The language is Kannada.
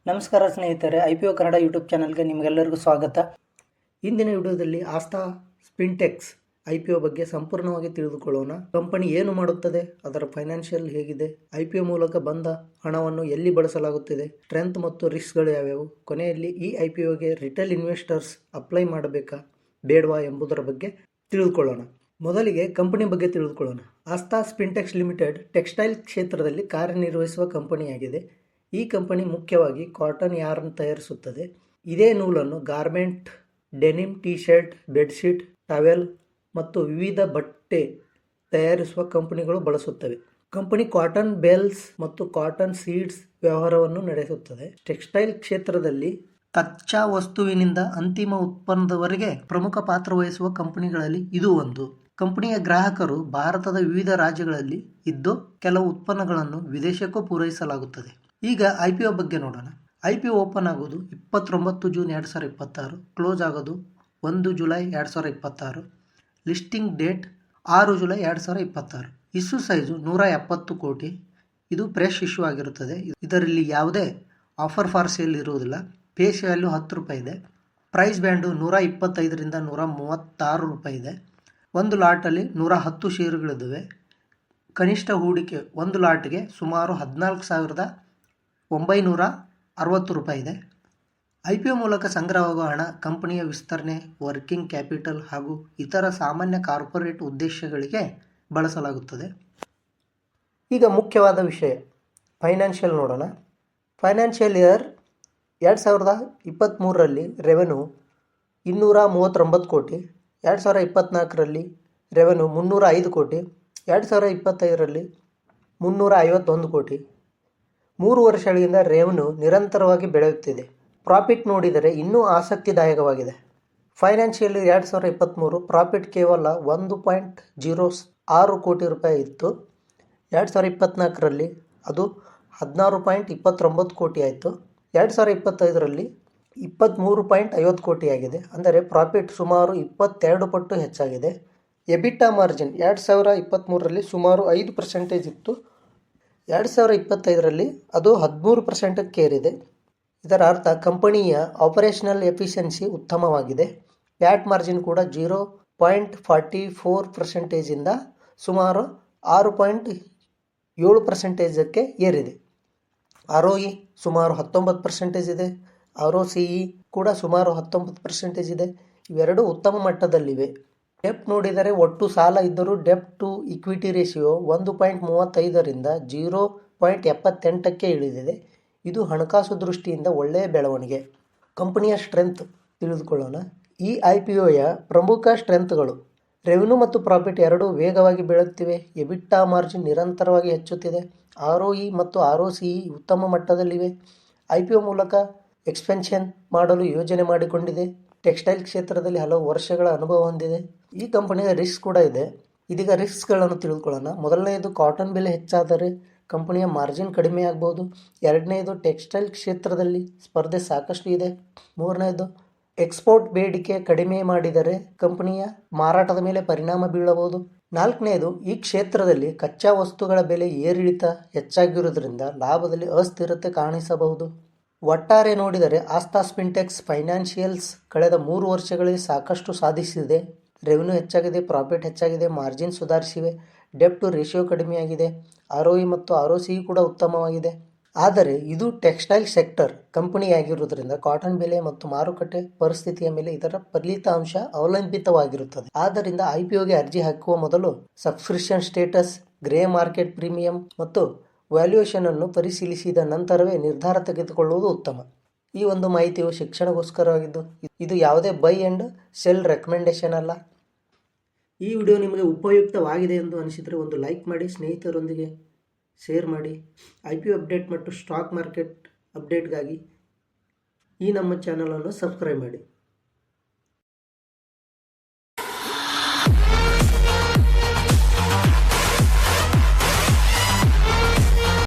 ನಮಸ್ಕಾರ ಸ್ನೇಹಿತರೆ, IPO ಕನ್ನಡ ಯೂಟ್ಯೂಬ್ ಚಾನಲ್ಗೆ ನಿಮಗೆಲ್ಲರಿಗೂ ಸ್ವಾಗತ. ಇಂದಿನ ವಿಡಿಯೋದಲ್ಲಿ ಆಸ್ಥಾ ಸ್ಪಿನ್ಟೆಕ್ಸ್ IPO ಬಗ್ಗೆ ಸಂಪೂರ್ಣವಾಗಿ ತಿಳಿದುಕೊಳ್ಳೋಣ. ಕಂಪನಿ ಏನು ಮಾಡುತ್ತದೆ, ಅದರ ಫೈನಾನ್ಷಿಯಲ್ ಹೇಗಿದೆ, IPO ಮೂಲಕ ಬಂದ ಹಣವನ್ನು ಎಲ್ಲಿ ಬಳಸಲಾಗುತ್ತಿದೆ, ಸ್ಟ್ರೆಂತ್ ಮತ್ತು ರಿಸ್ಕ್ಗಳು ಯಾವ್ಯಾವು, ಕೊನೆಯಲ್ಲಿ ಈ IPOಗೆ ರಿಟೇಲ್ ಇನ್ವೆಸ್ಟರ್ಸ್ ಅಪ್ಲೈ ಮಾಡಬೇಕಾ ಬೇಡವಾ ಎಂಬುದರ ಬಗ್ಗೆ ತಿಳಿದುಕೊಳ್ಳೋಣ. ಮೊದಲಿಗೆ ಕಂಪನಿ ಬಗ್ಗೆ ತಿಳಿದುಕೊಳ್ಳೋಣ. ಆಸ್ಥಾ ಸ್ಪಿನ್ಟೆಕ್ಸ್ ಲಿಮಿಟೆಡ್ ಟೆಕ್ಸ್ಟೈಲ್ ಕ್ಷೇತ್ರದಲ್ಲಿ ಕಾರ್ಯನಿರ್ವಹಿಸುವ ಕಂಪನಿಯಾಗಿದೆ. ಈ ಕಂಪನಿ ಮುಖ್ಯವಾಗಿ ಕಾಟನ್ ಯಾರ್ನ್ ತಯಾರಿಸುತ್ತದೆ. ಇದೇ ನೂಲನ್ನು garment, denim, T shirt, bedsheet, towel ಮತ್ತು ವಿವಿಧ ಬಟ್ಟೆ ತಯಾರಿಸುವ ಕಂಪನಿಗಳು ಬಳಸುತ್ತವೆ. ಕಂಪನಿ ಕಾಟನ್ ಬೇಲ್ಸ್ ಮತ್ತು ಕಾಟನ್ ಸೀಡ್ಸ್ ವ್ಯವಹಾರವನ್ನು ನಡೆಸುತ್ತದೆ. ಟೆಕ್ಸ್ಟೈಲ್ ಕ್ಷೇತ್ರದಲ್ಲಿ ಕಚ್ಚಾ ವಸ್ತುವಿನಿಂದ ಅಂತಿಮ ಉತ್ಪನ್ನದವರೆಗೆ ಪ್ರಮುಖ ಪಾತ್ರ ವಹಿಸುವ ಕಂಪನಿಗಳಲ್ಲಿ ಇದು ಒಂದು. ಕಂಪನಿಯ ಗ್ರಾಹಕರು ಭಾರತದ ವಿವಿಧ ರಾಜ್ಯಗಳಲ್ಲಿ ಇದ್ದು ಕೆಲವು ಉತ್ಪನ್ನಗಳನ್ನು ವಿದೇಶಕ್ಕೂ ಪೂರೈಸಲಾಗುತ್ತದೆ. ಈಗ IPO ಬಗ್ಗೆ ನೋಡೋಣ. IPO ಓಪನ್ ಆಗೋದು 29 ಜೂನ್ 2026, ಕ್ಲೋಸ್ ಆಗೋದು 1 July 2026, listing date 6 July 2026. Issue size 170 ಕೋಟಿ. ಇದು ಫ್ರೆಶ್ ಇಶ್ಯೂ ಆಗಿರುತ್ತದೆ. ಇದರಲ್ಲಿ ಯಾವುದೇ ಆಫರ್ ಫಾರ್ ಸೇಲ್ ಇರುವುದಿಲ್ಲ. ಫೇಸ್ ವ್ಯಾಲ್ಯೂ 10 ರೂಪಾಯಿ ಇದೆ. ಪ್ರೈಸ್ ಬ್ಯಾಂಡು 125ರಿಂದ 136 ರೂಪಾಯಿ ಇದೆ. ಒಂದು ಲಾಟಲ್ಲಿ 110 ಷೇರುಗಳಿದ್ದಾವೆ. ಕನಿಷ್ಠ ಹೂಡಿಕೆ ಒಂದು ಲಾಟ್ಗೆ ಸುಮಾರು 14,960 ರೂಪಾಯಿ ಇದೆ. IPO ಮೂಲಕ ಸಂಗ್ರಹವಾಗುವ ಹಣ ಕಂಪನಿಯ ವಿಸ್ತರಣೆ, ವರ್ಕಿಂಗ್ ಕ್ಯಾಪಿಟಲ್ ಹಾಗೂ ಇತರ ಸಾಮಾನ್ಯ ಕಾರ್ಪೊರೇಟ್ ಉದ್ದೇಶಗಳಿಗೆ ಬಳಸಲಾಗುತ್ತದೆ. ಈಗ ಮುಖ್ಯವಾದ ವಿಷಯ ಫೈನಾನ್ಷಿಯಲ್ ನೋಡೋಣ. ಫೈನಾನ್ಷಿಯಲ್ ಇಯರ್ 2023ರಲ್ಲಿ ರೆವೆನ್ಯೂ 239 ಕೋಟಿ, 2024ರಲ್ಲಿ ರೆವೆನ್ಯೂ 305 ಕೋಟಿ, 2025ರಲ್ಲಿ 351 ಕೋಟಿ. 3 ವರ್ಷಗಳಿಂದ ರೆವೆನ್ಯೂ ನಿರಂತರವಾಗಿ ಬೆಳೆಯುತ್ತಿದೆ. ಪ್ರಾಫಿಟ್ ನೋಡಿದರೆ ಇನ್ನೂ ಆಸಕ್ತಿದಾಯಕವಾಗಿದೆ. ಫೈನಾನ್ಷಿಯಲ್ 2023 ಪ್ರಾಫಿಟ್ ಕೇವಲ 1.06 ಕೋಟಿ ರೂಪಾಯಿ ಇತ್ತು. 2024ರಲ್ಲಿ ಅದು 16.29 ಕೋಟಿ ಆಯಿತು. 2025ರಲ್ಲಿ 23.50 ಕೋಟಿ ಆಗಿದೆ. ಅಂದರೆ ಪ್ರಾಫಿಟ್ ಸುಮಾರು 22 ಪಟ್ಟು ಹೆಚ್ಚಾಗಿದೆ. ಎಬಿಟಾ ಮಾರ್ಜಿನ್ 2023ರಲ್ಲಿ ಸುಮಾರು 5% ಇತ್ತು. 2025ರಲ್ಲಿ ಅದು 13%ಕ್ಕೆ ಏರಿದೆ. ಇದರ ಅರ್ಥ ಕಂಪನಿಯ ಆಪರೇಷನಲ್ ಎಫಿಷಿಯನ್ಸಿ ಉತ್ತಮವಾಗಿದೆ. ಪ್ಯಾಟ್ ಮಾರ್ಜಿನ್ ಕೂಡ 0.44%ಇಂದ ಸುಮಾರು 6.7%ಕ್ಕೆ ಏರಿದೆ. ROE ಸುಮಾರು 19% ಇದೆ. ROCE ಕೂಡ ಸುಮಾರು 19% ಇದೆ. ಇವೆರಡೂ ಉತ್ತಮ ಮಟ್ಟದಲ್ಲಿವೆ. ಡೆಪ್ಟ್ ನೋಡಿದರೆ ಒಟ್ಟು ಸಾಲ ಇದ್ದರೂ ಡೆಪ್ಟ್ ಟು ಇಕ್ವಿಟಿ ರೇಷಿಯೋ 1.35ರಿಂದ 0.78ಕ್ಕೆ ಇಳಿದಿದೆ. ಇದು ಹಣಕಾಸು ದೃಷ್ಟಿಯಿಂದ ಒಳ್ಳೆಯ ಬೆಳವಣಿಗೆ. ಕಂಪನಿಯ ಸ್ಟ್ರೆಂತ್ ತಿಳಿದುಕೊಳ್ಳೋಣ. ಈ IPOಯ ಪ್ರಮುಖ ಸ್ಟ್ರೆಂತ್ಗಳು: ರೆವೆನ್ಯೂ ಮತ್ತು ಪ್ರಾಫಿಟ್ ಎರಡೂ ವೇಗವಾಗಿ ಬೆಳೆಯುತ್ತಿವೆ. ಎಬಿಟಾ ಮಾರ್ಜಿನ್ ನಿರಂತರವಾಗಿ ಹೆಚ್ಚುತ್ತಿದೆ. ROE ಮತ್ತು ROCE ಉತ್ತಮ ಮಟ್ಟದಲ್ಲಿವೆ. IPO ಮೂಲಕ ಎಕ್ಸ್ಪೆನ್ಷನ್ ಮಾಡಲು ಯೋಜನೆ ಮಾಡಿಕೊಂಡಿದೆ. ಟೆಕ್ಸ್ಟೈಲ್ ಕ್ಷೇತ್ರದಲ್ಲಿ ಹಲವು ವರ್ಷಗಳ ಅನುಭವ ಹೊಂದಿದೆ. ಈ ಕಂಪನಿಗೆ ರಿಸ್ಕ್ ಕೂಡ ಇದೆ. ಇದೀಗ ರಿಸ್ಕ್ಗಳನ್ನು ತಿಳಿದುಕೊಳ್ಳೋಣ. ಮೊದಲನೆಯದು, ಕಾಟನ್ ಬೆಲೆ ಹೆಚ್ಚಾದರೆ ಕಂಪನಿಯ ಮಾರ್ಜಿನ್ ಕಡಿಮೆ ಆಗಬಹುದು. ಎರಡನೆಯದು, ಟೆಕ್ಸ್ಟೈಲ್ ಕ್ಷೇತ್ರದಲ್ಲಿ ಸ್ಪರ್ಧೆ ಸಾಕಷ್ಟು ಇದೆ. ಮೂರನೆಯದು, ಎಕ್ಸ್ಪೋರ್ಟ್ ಬೇಡಿಕೆ ಕಡಿಮೆ ಮಾಡಿದರೆ ಕಂಪನಿಯ ಮಾರಾಟದ ಮೇಲೆ ಪರಿಣಾಮ ಬೀಳಬಹುದು. ನಾಲ್ಕನೆಯದು, ಈ ಕ್ಷೇತ್ರದಲ್ಲಿ ಕಚ್ಚಾ ವಸ್ತುಗಳ ಬೆಲೆ ಏರಿಳಿತ ಹೆಚ್ಚಾಗಿರುವುದರಿಂದ ಲಾಭದಲ್ಲಿ ಅಸ್ಥಿರತೆ ಕಾಣಿಸಬಹುದು. ಒಟ್ಟಾರೆ ನೋಡಿದರೆ ಆಸ್ಥಾ ಸ್ಪಿನ್ಟೆಕ್ಸ್ ಫೈನಾನ್ಷಿಯಲ್ಸ್ ಕಳೆದ 3 ವರ್ಷಗಳಲ್ಲಿ ಸಾಕಷ್ಟು ಸಾಧಿಸಿದೆ. ರೆವೆನ್ಯೂ ಹೆಚ್ಚಾಗಿದೆ, ಪ್ರಾಫಿಟ್ ಹೆಚ್ಚಾಗಿದೆ, ಮಾರ್ಜಿನ್ ಸುಧಾರಿಸಿವೆ, ಡೆಪ್ಟ್ ಟು ರೇಷಿಯೋ ಕಡಿಮೆಯಾಗಿದೆ, ROE ಮತ್ತು ROCE ಕೂಡ ಉತ್ತಮವಾಗಿದೆ. ಆದರೆ ಇದು ಟೆಕ್ಸ್ಟೈಲ್ ಸೆಕ್ಟರ್ ಕಂಪನಿಯಾಗಿರುವುದರಿಂದ ಕಾಟನ್ ಬೆಲೆ ಮತ್ತು ಮಾರುಕಟ್ಟೆ ಪರಿಸ್ಥಿತಿಯ ಮೇಲೆ ಇದರ ಫಲಿತಾಂಶ ಅವಲಂಬಿತವಾಗಿರುತ್ತದೆ. ಆದ್ದರಿಂದ IPOಗೆ ಅರ್ಜಿ ಹಾಕುವ ಮೊದಲು subscription status, grey market premium ಮತ್ತು ವ್ಯಾಲ್ಯೂಯೇಷನ್ ಅನ್ನು ಪರಿಶೀಲಿಸಿದ ನಂತರವೇ ನಿರ್ಧಾರ ತೆಗೆದುಕೊಳ್ಳುವುದು ಉತ್ತಮ. ಈ ಒಂದು ಮಾಹಿತಿಯು ಶಿಕ್ಷಣಗೋಸ್ಕರವಾಗಿದ್ದು ಇದು ಯಾವುದೇ ಬೈ ಆ್ಯಂಡ್ ಸೆಲ್ ರೆಕಮೆಂಡೇಶನ್ ಅಲ್ಲ. ಈ ವಿಡಿಯೋ ನಿಮಗೆ ಉಪಯುಕ್ತವಾಗಿದೆ ಎಂದು ಅನಿಸಿದರೆ ಒಂದು ಲೈಕ್ ಮಾಡಿ, ಸ್ನೇಹಿತರೊಂದಿಗೆ ಶೇರ್ ಮಾಡಿ. IPO ಅಪ್ಡೇಟ್ ಮತ್ತು ಸ್ಟಾಕ್ ಮಾರ್ಕೆಟ್ ಅಪ್ಡೇಟ್ಗಾಗಿ ಈ ನಮ್ಮ ಚಾನಲನ್ನು ಸಬ್ಸ್ಕ್ರೈಬ್ ಮಾಡಿ.